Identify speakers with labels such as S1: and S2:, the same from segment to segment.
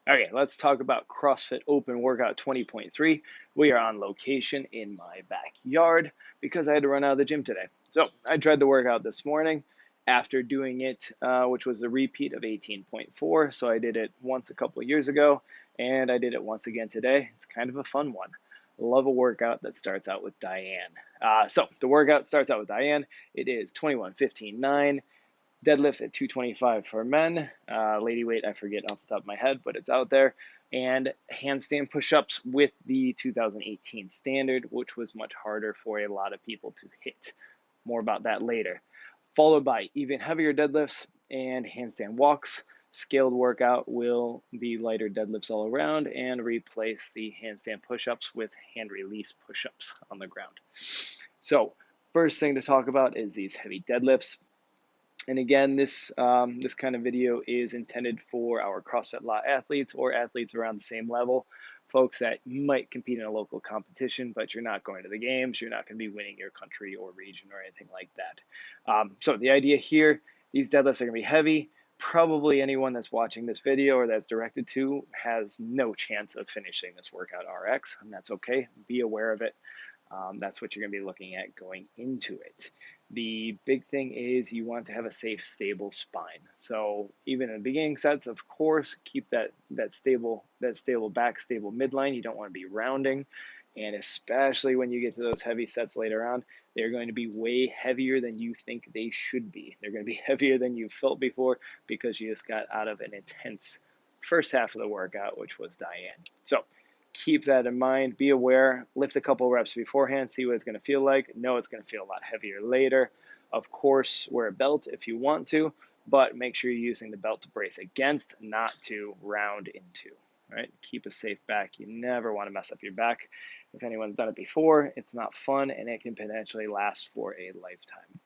S1: Okay, let's talk about CrossFit Open Workout 20.3. We are on location in my backyard because I had to run out of the gym today. So I tried the workout this morning after doing it, which was a repeat of 18.4. So I did it once a couple of years ago, and I did it once again today. It's kind of a fun one. Love a workout that starts out with Diane. So the workout starts out with Diane. It is 21, 15, 9. Deadlifts at 225 for men. Lady weight, I forget off the top of my head, but it's out there. And handstand push-ups with the 2018 standard, which was much harder for a lot of people to hit. More about that later. Followed by even heavier deadlifts and handstand walks. Scaled workout will be lighter deadlifts all around and replace the handstand push-ups with hand release push-ups on the ground. So first thing to talk about is these heavy deadlifts. And again, this kind of video is intended for our CrossFit Law athletes or athletes around the same level, folks that might compete in a local competition, but you're not going to the games, you're not going to be winning your country or region or anything like that. So the idea here, these deadlifts are going to be heavy. Probably anyone that's watching this video or that's directed to has no chance of finishing this workout RX, and that's okay. Be aware of it. That's what you're going to be looking at going into it. The big thing is you want to have a safe, stable spine. So even in the beginning sets, of course, keep that stable back, stable midline. You don't want to be rounding. And especially when you get to those heavy sets later on, they're going to be way heavier than you think they should be. They're going to be heavier than you felt before because you just got out of an intense first half of the workout, which was Diane. So keep that in mind. Be aware. Lift a couple reps beforehand. See what it's going to feel like. Know it's going to feel a lot heavier later. Of course, wear a belt if you want to, but make sure you're using the belt to brace against, not to round into. Right? Keep a safe back. You never want to mess up your back. If anyone's done it before, it's not fun, and it can potentially last for a lifetime.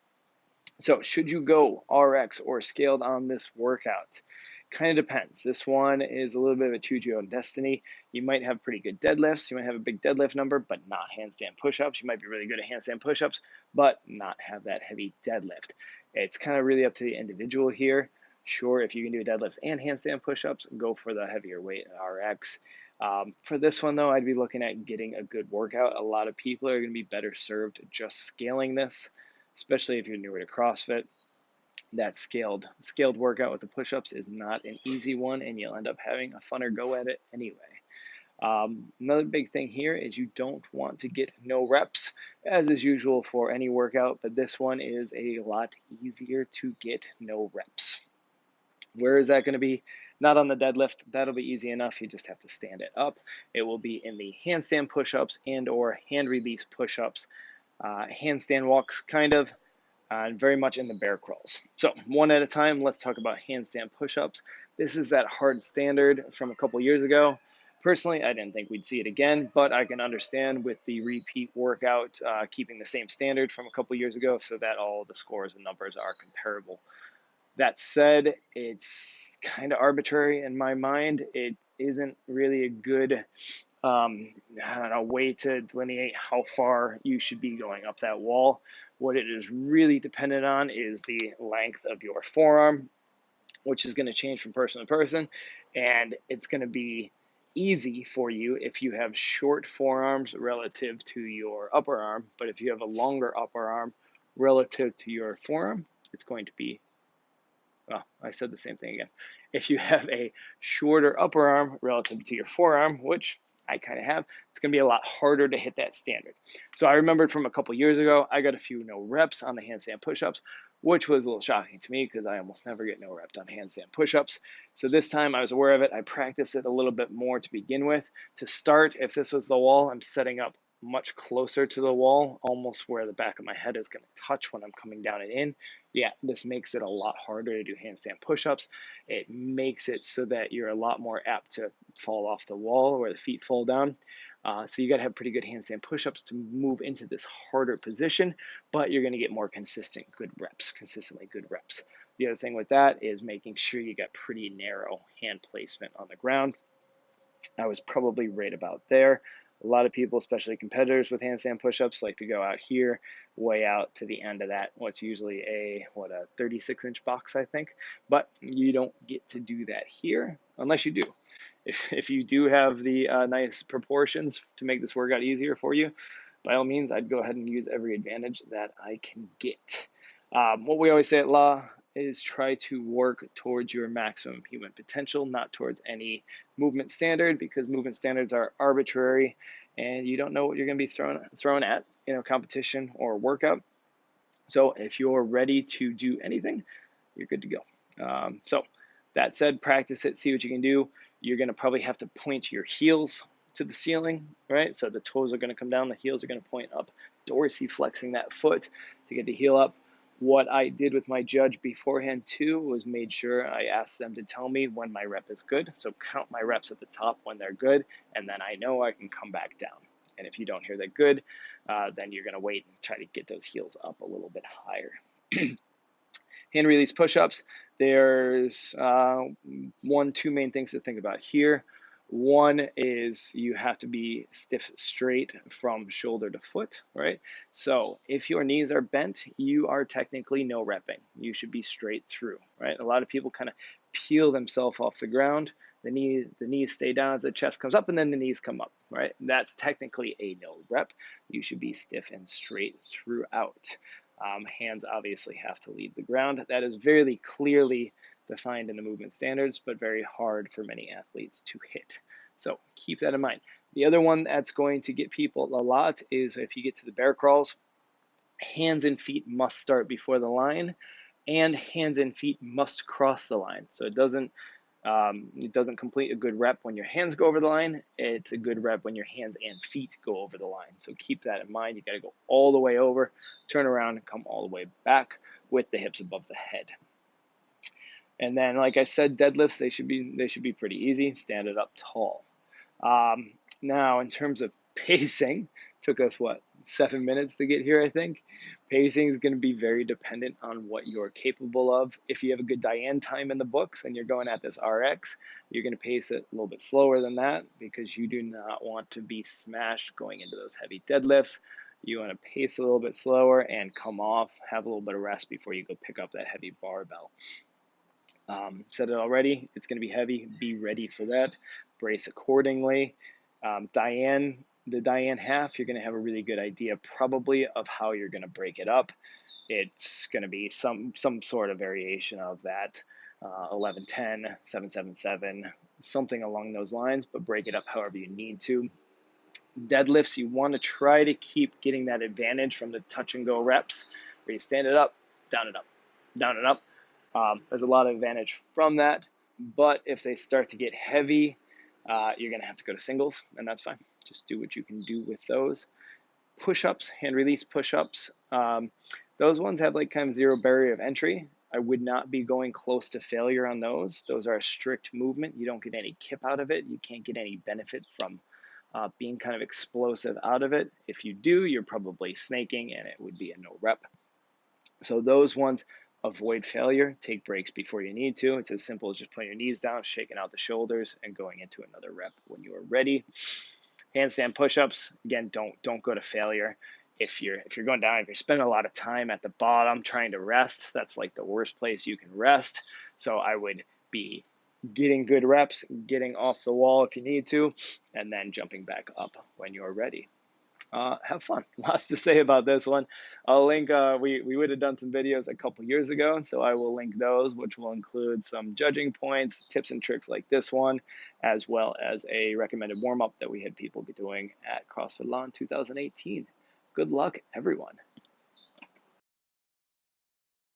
S1: So should you go RX or scaled on this workout? Kind of depends. This one is a little bit of a choose your own destiny. You might have pretty good deadlifts. You might have a big deadlift number, but not handstand push-ups. You might be really good at handstand push-ups, but not have that heavy deadlift. It's kind of really up to the individual here. Sure, if you can do deadlifts and handstand push-ups, go for the heavier weight RX. For this one, though, I'd be looking at getting a good workout. A lot of people are going to be better served just scaling this, especially if you're newer to CrossFit. That scaled workout with the push-ups is not an easy one, and you'll end up having a funner go at it anyway. Another big thing here is you don't want to get no reps, as is usual for any workout, but this one is a lot easier to get no reps. Where is that going to be? Not on the deadlift. That'll be easy enough. You just have to stand it up. It will be in the handstand push-ups and or hand release push-ups, handstand walks kind of, and very much in the bear crawls. So one at a time, let's talk about handstand push-ups. This is that hard standard from a couple years ago. Personally, I didn't think we'd see it again, but I can understand with the repeat workout keeping the same standard from a couple years ago so that all the scores and numbers are comparable. That said, it's kind of arbitrary in my mind. It isn't really a good way to delineate how far you should be going up that wall. What it is really dependent on is the length of your forearm, which is going to change from person to person, and it's going to be easy for you if you have short forearms relative to your upper arm, but if you have a longer upper arm relative to your forearm, it's going to be, well, I said the same thing again. If you have a shorter upper arm relative to your forearm, which I kind of have, it's going to be a lot harder to hit that standard. So I remembered from a couple years ago, I got a few no reps on the handstand push-ups, which was a little shocking to me because I almost never get no reps on handstand push-ups. So this time I was aware of it. I practiced it a little bit more to begin with. To start, if this was the wall, I'm setting up much closer to the wall, almost where the back of my head is going to touch when I'm coming down and in. Yeah, this makes it a lot harder to do handstand push-ups. It makes it so that you're a lot more apt to fall off the wall where the feet fall down. So you got to have pretty good handstand push-ups to move into this harder position, but you're going to get more consistently good reps. The other thing with that is making sure you got pretty narrow hand placement on the ground. I was probably right about there. A lot of people, especially competitors with handstand push-ups, like to go out here, way out to the end of that. What's usually a 36-inch box, I think. But you don't get to do that here unless you do. if you do have the nice proportions to make this workout easier for you, by all means, I'd go ahead and use every advantage that I can get. What we always say at Law is try to work towards your maximum human potential, not towards any movement standard, because movement standards are arbitrary and you don't know what you're going to be thrown at in a competition or workout. So if you're ready to do anything, you're good to go. So that said, practice it, see what you can do. You're going to probably have to point your heels to the ceiling, right? So the toes are going to come down, the heels are going to point up, dorsiflexing that foot to get the heel up. What I did with my judge beforehand too was made sure I asked them to tell me when my rep is good. So count my reps at the top when they're good, and then I know I can come back down. And if you don't hear that good, then you're going to wait and try to get those heels up a little bit higher. Hand release push-ups. There's two main things to think about here. One is you have to be stiff straight from shoulder to foot, right? So if your knees are bent, you are technically no repping. You should be straight through, right? A lot of people kind of peel themselves off the ground. The knees stay down as the chest comes up, and then the knees come up, right? That's technically a no rep. You should be stiff and straight throughout. Hands obviously have to leave the ground. That is very clearly defined in the movement standards, but very hard for many athletes to hit. So keep that in mind. The other one that's going to get people a lot is if you get to the bear crawls, hands and feet must start before the line, and hands and feet must cross the line. So it doesn't complete a good rep when your hands go over the line. It's a good rep when your hands and feet go over the line. So keep that in mind. You got to go all the way over, turn around, and come all the way back with the hips above the head. And then, like I said, deadlifts, they should be pretty easy. Stand it up tall. Now, in terms of pacing, took us 7 minutes to get here, I think. Pacing is going to be very dependent on what you're capable of. If you have a good Diane time in the books and you're going at this RX, you're going to pace it a little bit slower than that because you do not want to be smashed going into those heavy deadlifts. You want to pace a little bit slower and come off, have a little bit of rest before you go pick up that heavy barbell. Said it already, it's going to be heavy. Be ready for that. Brace accordingly. The Diane half, you're going to have a really good idea probably of how you're going to break it up. It's going to be some sort of variation of that 11-10, 7-7-7, something along those lines, but break it up however you need to. Deadlifts, you want to try to keep getting that advantage from the touch and go reps where you stand it up, down it up, down it up. There's a lot of advantage from that, but if they start to get heavy, you're going to have to go to singles, and that's fine. Just do what you can do with those. Push-ups, hand release push-ups, those ones have like kind of zero barrier of entry. I would not be going close to failure on those. Those are a strict movement. You don't get any kip out of it. You can't get any benefit from being kind of explosive out of it. If you do, you're probably snaking, and it would be a no rep. So those ones, avoid failure, take breaks before you need to. It's as simple as just putting your knees down, shaking out the shoulders, and going into another rep when you are ready. Handstand push-ups, again, don't go to failure. If you're going down, if you're spending a lot of time at the bottom trying to rest, that's like the worst place you can rest. So I would be getting good reps, getting off the wall if you need to, and then jumping back up when you're ready. Have fun. Lots to say about this one. I'll link, we would have done some videos a couple years ago, so I will link those, which will include some judging points, tips and tricks like this one, as well as a recommended warm-up that we had people doing at CrossFit Law in 2018. Good luck, everyone.